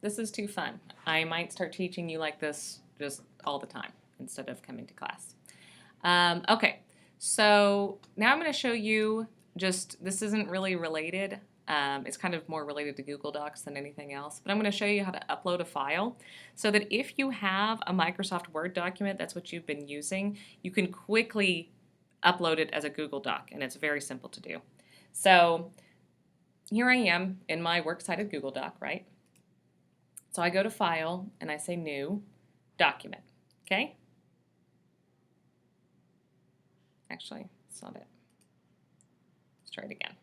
This is too fun. I might start teaching you like this just all the time instead of coming to class. Okay, so now I'm going to show you this isn't really related. It's kind of more related to Google Docs than anything else, but I'm going to show you how to upload a file so that if you have a Microsoft Word document, that's what you've been using, you can quickly upload it as a Google Doc, and it's very simple to do. So here I am in my works cited Google Doc, right? So I go to File and I say New, Document, okay? Actually, that's not it. Let's try it again.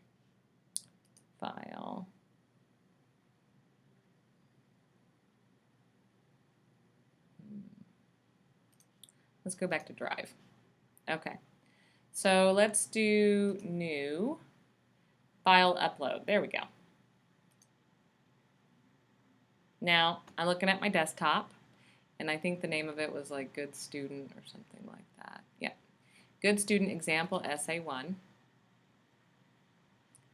File. Let's go back to Drive. Okay, so let's do New, File Upload. There we go. Now, I'm looking at my desktop, and I think the name of it was like Good Student or something like that. Yeah, Good Student Example Essay 1.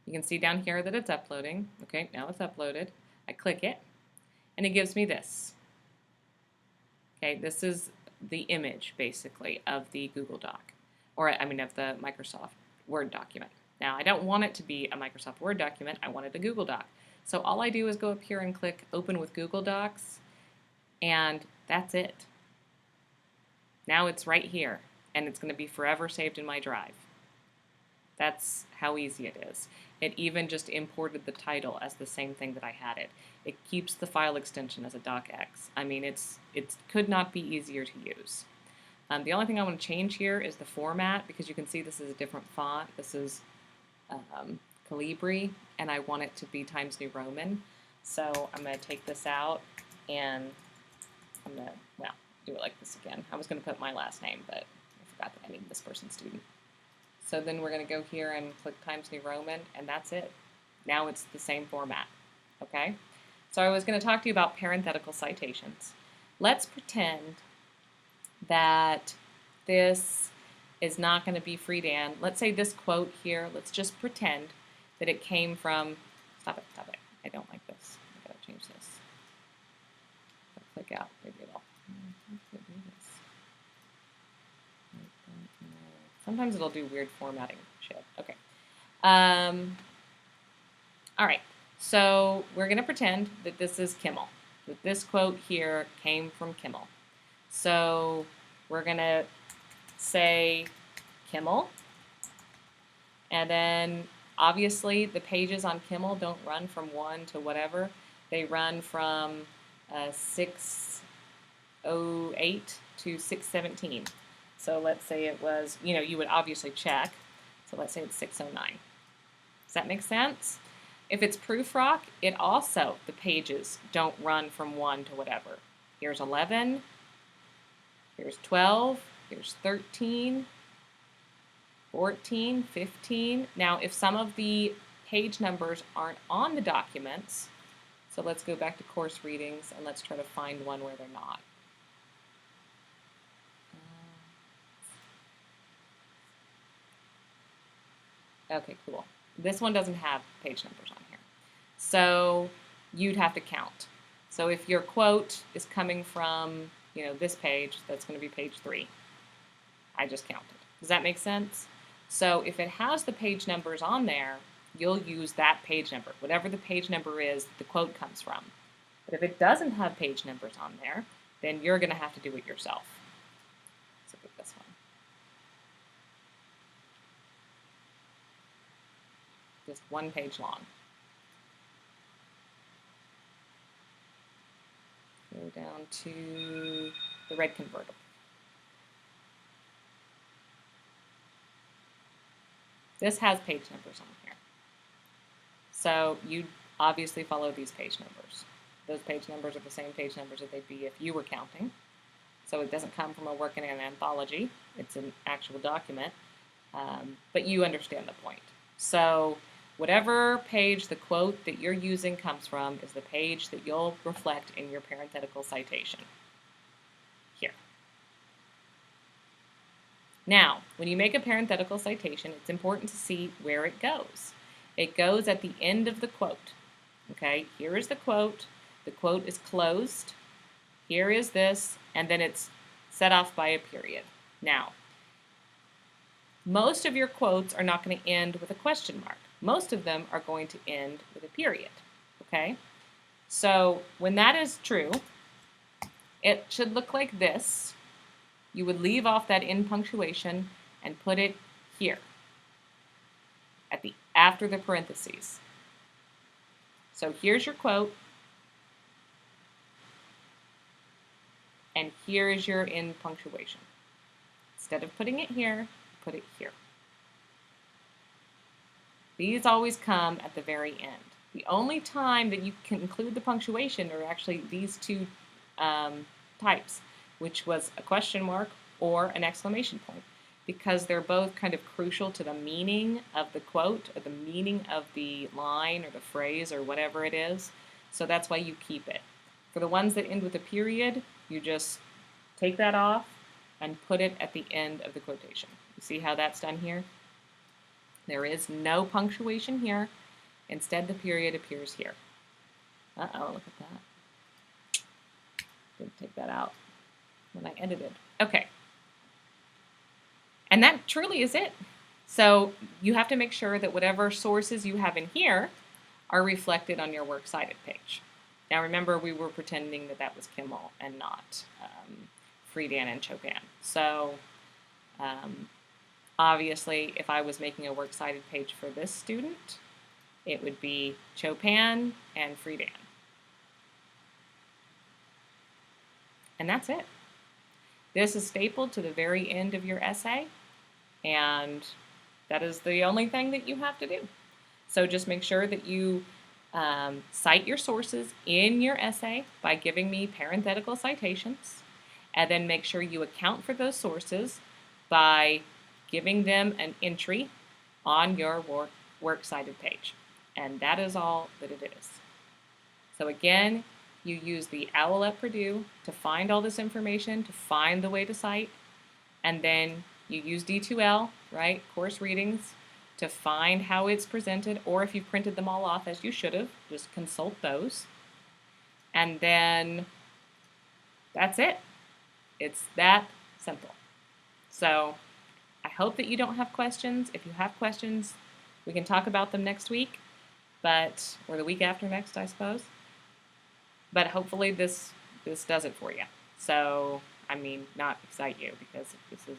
You can see down here that it's uploading. Okay, now it's uploaded. I click it, and it gives me this. Okay, this is the image, basically, of the Google Doc, or I mean of the Microsoft Word document. Now, I don't want it to be a Microsoft Word document. I want it a Google Doc. So all I do is go up here and click Open with Google Docs, and that's it. Now it's right here, and it's going to be forever saved in my drive. That's how easy it is. It even just imported the title as the same thing that I had it. It keeps the file extension as a docx. I mean, it could not be easier to use. The only thing I want to change here is the format, because you can see this is a different font. This is Calibri, and I want it to be Times New Roman. So I'm going to take this out, and I'm going to, well, do it like this again. I was going to put my last name, but I forgot that I need this person's student. So then we're going to go here and click Times New Roman, and that's it. Now it's the same format, okay? So I was going to talk to you about parenthetical citations. Let's pretend that this is not going to be Friedan. Let's say this quote here, let's just pretend that it came from, stop it, I don't like this. I gotta change this. Click out, maybe it'll. Sometimes it'll do weird formatting shit. Okay. All right. So we're going to pretend that this is Kimmel, that this quote here came from Kimmel. So we're going to say Kimmel, and then obviously the pages on Kimmel don't run from 1 to whatever. They run from 608 to 617. So let's say it was, you would obviously check. So let's say it's 609. Does that make sense? If it's Proofrock, it also, the pages don't run from 1 to whatever. Here's 11, here's 12, here's 13, 14, 15. Now, if some of the page numbers aren't on the documents, so let's go back to course readings and let's try to find one where they're not. Okay, cool. This one doesn't have page numbers on here. So you'd have to count. So if your quote is coming from, this page, that's going to be page 3. I just counted. Does that make sense? So if it has the page numbers on there, you'll use that page number, whatever the page number is that the quote comes from. But if it doesn't have page numbers on there, then you're going to have to do it yourself. So look at this one. Just 1 page long. Go down to the red convertible. This has page numbers on here. So you obviously follow these page numbers. Those page numbers are the same page numbers that they'd be if you were counting. So it doesn't come from a work in an anthology. It's an actual document. But you understand the point. So whatever page the quote that you're using comes from is the page that you'll reflect in your parenthetical citation. Here. Now, when you make a parenthetical citation, it's important to see where it goes. It goes at the end of the quote. Okay, here is the quote. The quote is closed. Here is this, and then it's set off by a period. Now, most of your quotes are not going to end with a question mark. Most of them are going to end with a period, okay? So when that is true, it should look like this. You would leave off that end punctuation and put it here, after the parentheses. So here's your quote, and here is your end punctuation. Instead of putting it here, put it here. These always come at the very end. The only time that you can include the punctuation are actually these two types, which was a question mark or an exclamation point, because they're both kind of crucial to the meaning of the quote or the meaning of the line or the phrase or whatever it is. So that's why you keep it. For the ones that end with a period, you just take that off and put it at the end of the quotation. You see how that's done here? There is no punctuation here. Instead, the period appears here. Uh-oh, look at that. Didn't take that out when I edited. Okay. And that truly is it. So you have to make sure that whatever sources you have in here are reflected on your works cited page. Now remember, we were pretending that that was Kimmel and not Friedan and Chopin. So obviously, if I was making a works cited page for this student, it would be Chopin and Friedan. And that's it. This is stapled to the very end of your essay, and that is the only thing that you have to do. So just make sure that you cite your sources in your essay by giving me parenthetical citations, and then make sure you account for those sources by giving them an entry on your works cited page. And that is all that it is. So again, you use the OWL at Purdue to find all this information, to find the way to cite, and then you use D2L, right, course readings, to find how it's presented, or if you've printed them all off, as you should have, just consult those. And then that's it. It's that simple. So I hope that you don't have questions. If you have questions, we can talk about them next week, or the week after next, I suppose. But hopefully this does it for you. So, I mean, not excite you, because this is,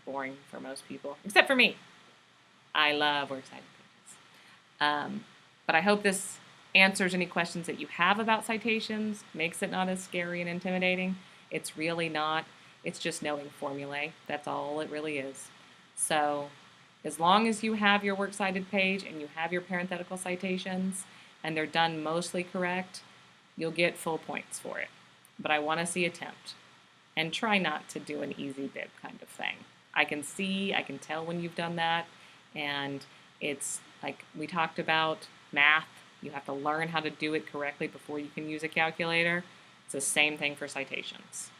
boring for most people, except for me. I love works cited pages. But I hope this answers any questions that you have about citations, makes it not as scary and intimidating. It's really not. It's just knowing formulae. That's all it really is. So as long as you have your works cited page and you have your parenthetical citations and they're done mostly correct, you'll get full points for it. But I want to see attempt. And try not to do an easy bib kind of thing. I can tell when you've done that. And it's like we talked about math. You have to learn how to do it correctly before you can use a calculator. It's the same thing for citations.